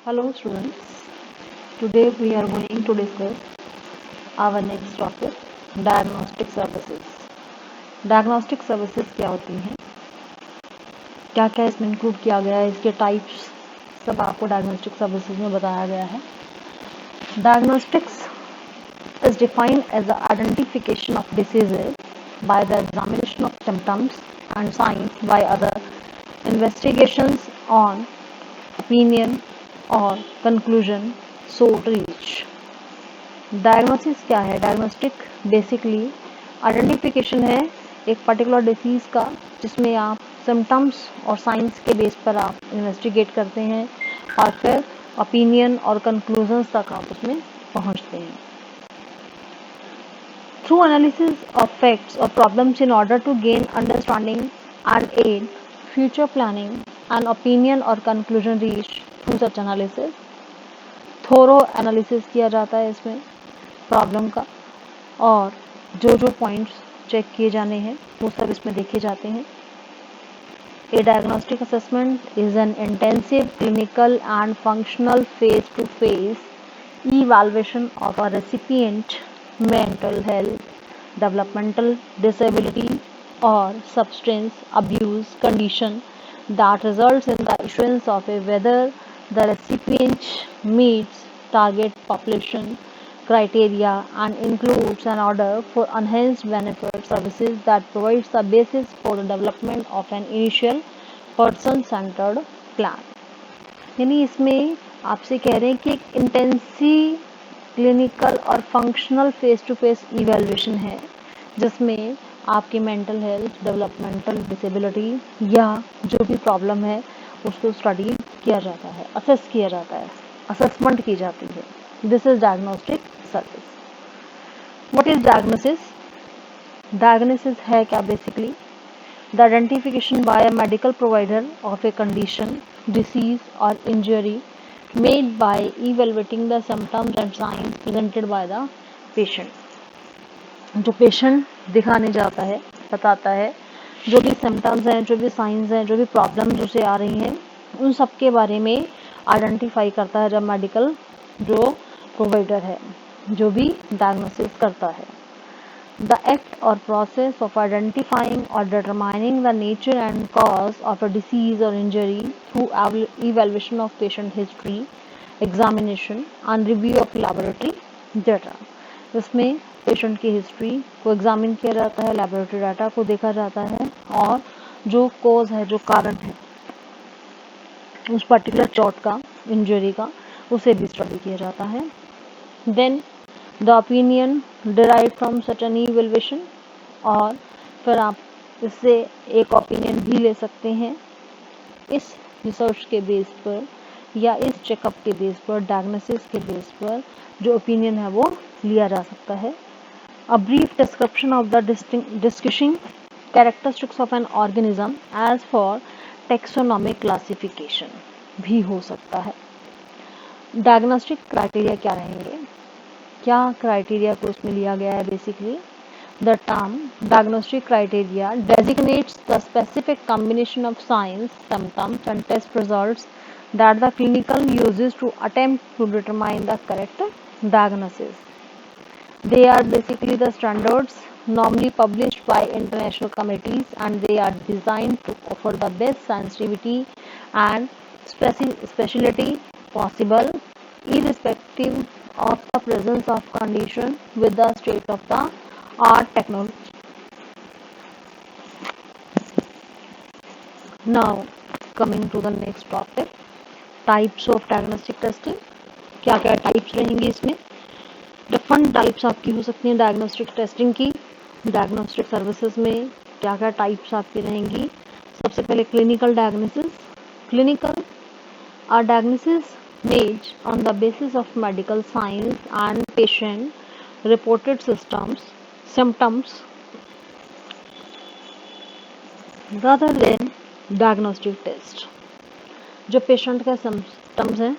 Hello students, today we are going to discuss our next topic diagnostic services. Diagnostic services क्या होती हैं, क्या क्या इसमें इंक्लूड किया गया है, इसके टाइप्स सब आपको डायग्नोस्टिक सर्विसेज में बताया गया है. Diagnostics is defined as the identification of diseases by the examination of symptoms and signs by other investigations on opinion or conclusion so reach. Diagnosis क्या है? डायग्नोस्टिक बेसिकली आइडेंटिफिकेशन है एक पर्टिकुलर डिसीज़ का, जिसमें आप सिम्टम्स और science के base पर आप इन्वेस्टिगेट करते हैं और फिर ओपिनियन और कंक्लूजन्स तक आप उसमें पहुंचते हैं. थ्रू एनालिसिस ऑफ फैक्ट्स और problems in order to gain understanding and aid future planning and opinion और conclusion reach through such analysis. Thorough analysis किया जाता है इसमें प्रॉब्लम का, और जो पॉइंट्स चेक किए जाने हैं वो सब इसमें देखे जाते हैं. A diagnostic assessment is an intensive clinical and functional face to face evaluation of a recipient mental health, developmental disability और substance abuse condition that results in the issuance of a whether the recipient meets target population criteria and includes an order for enhanced benefit services that provides the basis for the development of an initial person-centered plan. यानी इसमें आपसे कह रहे हैं कि एक intensive clinical और functional face to face evaluation है, जिसमें आपकी मेंटल हेल्थ, डेवलपमेंटल डिसेबिलिटी या जो भी प्रॉब्लम है उसको स्टडी किया जाता है, असेस किया जाता है, असेसमेंट की जाती है. This is diagnostic service. What is diagnosis? Diagnosis है क्या? Basically the identification by a medical provider of a condition, disease और injury made by evaluating the symptoms and signs presented by the patient. जो patient दिखाने जाता है, बताता है जो भी सिम्टम्स हैं, जो भी साइंस हैं, जो भी प्रॉब्लम्स उसे आ रही हैं, उन सब के बारे में आइडेंटिफाई करता है जब मेडिकल जो प्रोवाइडर है, जो भी डायग्नोसिस करता है. द एक्ट और प्रोसेस ऑफ आइडेंटिफाइंग और determining the nature and cause of a disease और injury through evaluation of patient history, examination and review of laboratory data. इसमें पेशेंट की हिस्ट्री को एग्जामिन किया जाता है, लैबोरेटरी डाटा को देखा जाता है, और जो कॉज है, जो कारण है उस पर्टिकुलर चोट का, इंजरी का, उसे भी स्टडी किया जाता है. Then the opinion derive from such an evaluation, और फिर आप इससे एक ओपिनियन भी ले सकते हैं. इस रिसर्च के बेस पर या इस चेकअप के बेस पर, डायग्नोसिस के बेस पर जो ओपिनियन है वो लिया जा सकता है. A brief description of the distinguishing characteristics of an organism as for taxonomic classification भी हो सकता है. डायग्नोस्टिक क्राइटेरिया क्या रहेंगे? क्या क्राइटेरिया को इसमें लिया गया है? Basically the term diagnostic criteria designates the specific combination of signs, symptoms and test results that the clinical uses to attempt to determine the correct diagnosis. They are basically the standards normally published by international committees, and they are designed to offer the best sensitivity and speciality possible, irrespective of the presence of condition with the state of the art technology. Now coming to the next topic, types of diagnostic testing. क्या क्या types रहेंगी इसमें? Different types आपकी हो सकती हैं diagnostic testing की. Diagnostic services में क्या क्या टाइप्स आपकी रहेंगी? सबसे पहले clinical diagnosis. Clinical are diagnosis made on the basis of medical science and patient reported symptoms rather than diagnostic test. जो पेशेंट का सिम्टम्स हैं,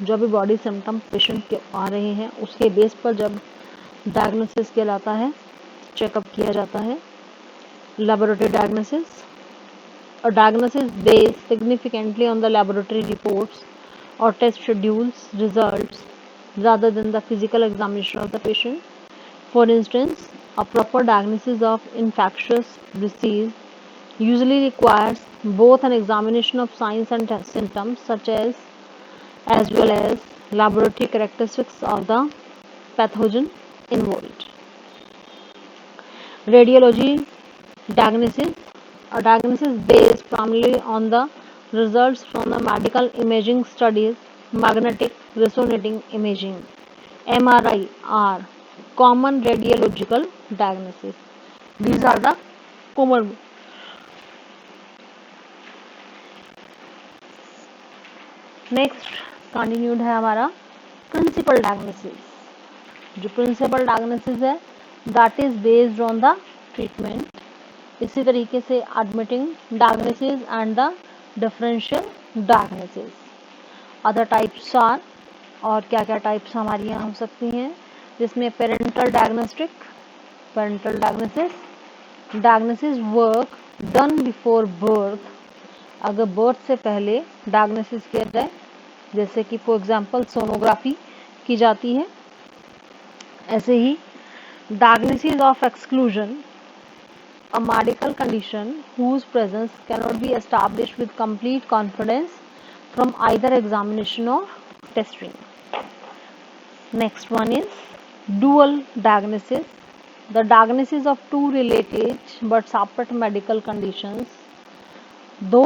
जो भी बॉडी सिम्टम पेशेंट के आ रहे हैं, उसके बेस पर जब डायग्नोसिस कहलाता है, चेकअप किया जाता है. Laboratory diagnosis, a diagnosis based significantly on the laboratory reports or test schedules results rather than the physical examination of the patient. For instance, a proper diagnosis of infectious disease usually requires both an examination of signs and symptoms as well as laboratory characteristics of the pathogen involved. Radiology diagnosis, a diagnosis based primarily on the results from the medical imaging studies, magnetic resonating imaging, MRI are common radiological diagnosis. These are the common. Next continued है हमारा principal diagnosis. जो principal diagnosis है that is based on the treatment. इसी तरीके से admitting diagnosis and the differential diagnosis. Other types are, और क्या क्या टाइप्स हमारी यहाँ हो सकती हैं, जिसमें parental diagnostic, parental diagnosis, diagnosis work done before birth, अगर बर्थ से पहले डायग्नोसिस किया जाए, जैसे कि फॉर एग्जांपल सोनोग्राफी की जाती है। ऐसे ही diagnosis of exclusion, a medical condition whose presence cannot be established with complete confidence from either examination or testing. Next one is dual diagnosis, the diagnosis of two related but separate medical conditions, दो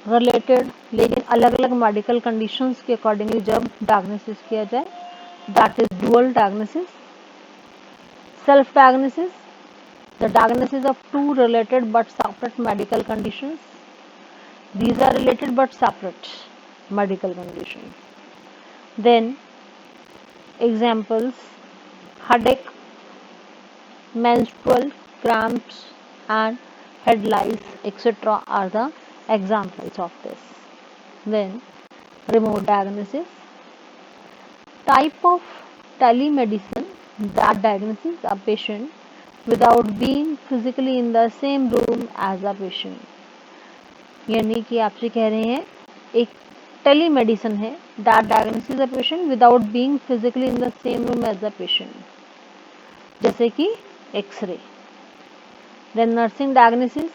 related लेकिन अलग अलग medical conditions के accordingly जब diagnosis किया जाए, that is dual diagnosis. Self diagnosis, the diagnosis of two related but separate medical conditions, these are related but separate medical conditions. Then examples, headache, menstrual cramps and head lice etc. are the examples of this. Then remote diagnosis, type of telemedicine that diagnoses a patient without being physically in the same room as a patient. यानी कि आपसे कह रहे हैं एक telemedicine है that diagnoses a patient without being physically in the same room as a patient, जैसे कि x ray. Then nursing diagnosis,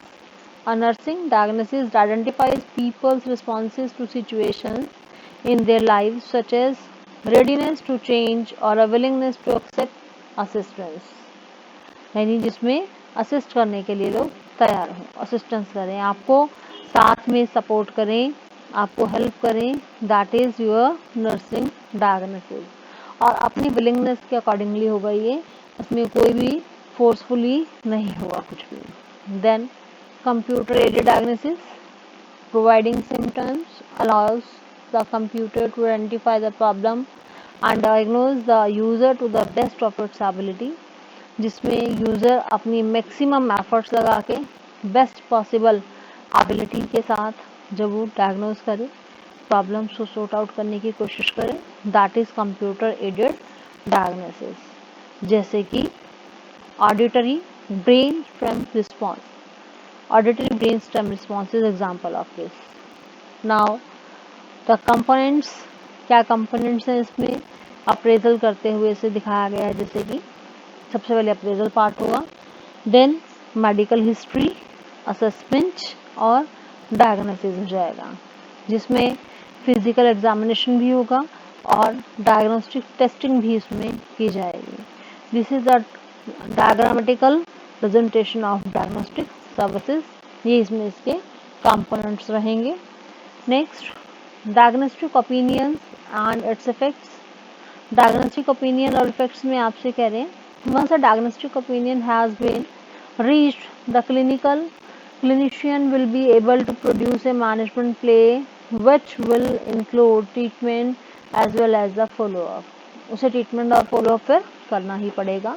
a nursing diagnosis identifies people's responses to situations in their lives such as readiness to change or a willingness to accept assistance, यानी जिसमें assist करने के लिए लोग तैयार हों, असिस्टेंस करें, आपको साथ में सपोर्ट करें, आपको हेल्प करें, that is your nursing diagnosis. और अपनी विलिंगनेस के अकॉर्डिंगली होगा ये, इसमें कोई भी फोर्सफुली नहीं होगा कुछ भी। Then computer aided diagnosis, providing symptoms allows the computer to identify the problem and diagnose the user to the best of its ability, जिसमें यूजर अपनी मैक्सिमम एफर्ट्स लगा के बेस्ट पॉसिबल एबिलिटी के साथ जब वो डायग्नोज करे, प्रॉब्लम्स को सॉर्ट आउट करने की कोशिश करे, that is computer aided diagnosis. जैसे कि auditory brainstem response, auditory brainstem response is example of this. Now the components, क्या components हैं इसमें अप्रेजल करते हुए इसे दिखाया गया है, जैसे कि सबसे पहले अप्रेजल पार्ट होगा, देन मेडिकल हिस्ट्री, असेसमेंट और डायग्नोसिस हो जाएगा, जिसमें फिजिकल एग्जामिनेशन भी होगा और डायग्नोस्टिक टेस्टिंग भी इसमें की जाएगी। This is the diagrammatical presentation of diagnostic services, ये इसमें इसके कंपोनेंट्स रहेंगे। Next diagnostic opinions and its effects, diagnostic opinion और इफेक्ट्स में आपसे कह रहे हैं once a diagnostic opinion has been reached the clinician will be able to produce a management play which will include treatment as well as the follow up, उसे treatment और follow up फिर करना ही पड़ेगा।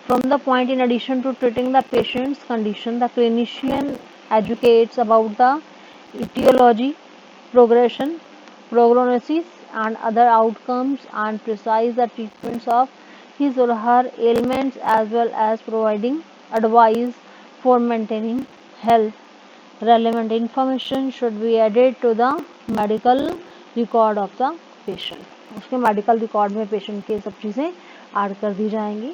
From the point, in addition to treating the patient's condition, the clinician educates about the etiology, progression, prognosis, and other outcomes, and precise the treatments of his or her ailments, as well as providing advice for maintaining health. Relevant information should be added to the medical record of the patient, उसके medical record में patient की सब चीज़ें add कर दी जाएंगी।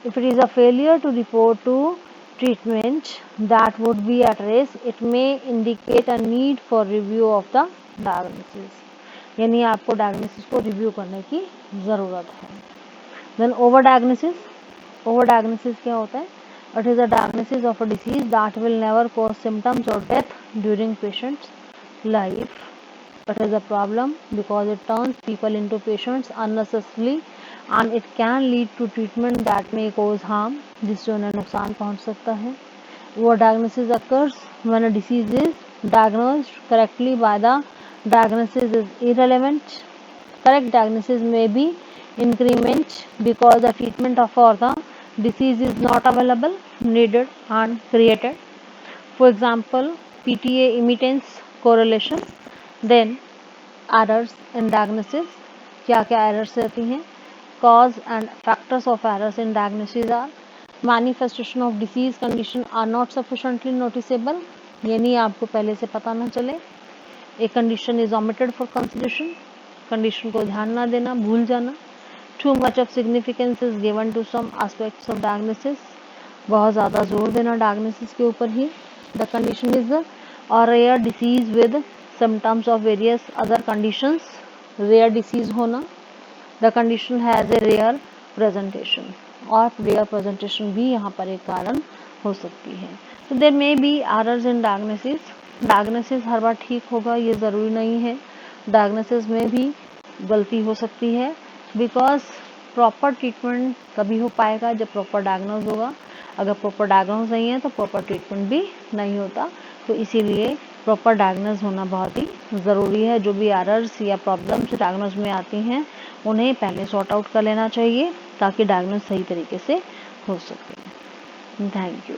If it is a failure to report to treatment that would be at risk, it may indicate a need for review of the diagnosis, यानी आपको डायग्नोसिस को रिव्यू करने की ज़रूरत है। Then over diagnosis, over diagnosis क्या होता है? It is a diagnosis of a disease that will never cause symptoms और death during patients life. It is a problem because it turns people into patients unnecessarily and it can lead to treatment that may cause harm, जिससे उन्हें नुकसान पहुंच सकता है। Overdiagnosis occurs when a disease is diagnosed correctly by the diagnosis is irrelevant. Correct diagnosis may be increment because the treatment for the disease is not available, needed and created. For example, PTA imitates correlation. Then errors in diagnosis, क्या क्या errors रहती हैं? Cause and factors of errors in diagnosis are manifestation of disease condition are not sufficiently noticeable, यानी आपको पहले से पता ना चले। A condition is omitted for consideration, condition को ध्यान ना देना, भूल जाना। Too much of significance is given to some aspects of diagnosis, बहुत ज़्यादा जोर देना diagnosis के ऊपर ही। The condition is a rare disease with symptoms of various other conditions, rare disease होना। The condition has a rare presentation, और rare presentation भी यहाँ पर एक कारण हो सकती है। So there may be errors in diagnosis. Diagnosis हर बार ठीक होगा ये ज़रूरी नहीं है, diagnosis में भी गलती हो सकती है, because प्रॉपर ट्रीटमेंट तभी हो पाएगा जब प्रॉपर डायग्नोज होगा। अगर प्रॉपर डायग्नोज नहीं है तो प्रॉपर ट्रीटमेंट भी नहीं होता। तो इसीलिए प्रॉपर डायग्नोज होना बहुत ही ज़रूरी है। जो भी एरर्स या प्रॉब्लम्स डायग्नोज में आती हैं उन्हें पहले सॉर्ट आउट कर लेना चाहिए ताकि डायग्नोज सही तरीके से हो सके। Thank you.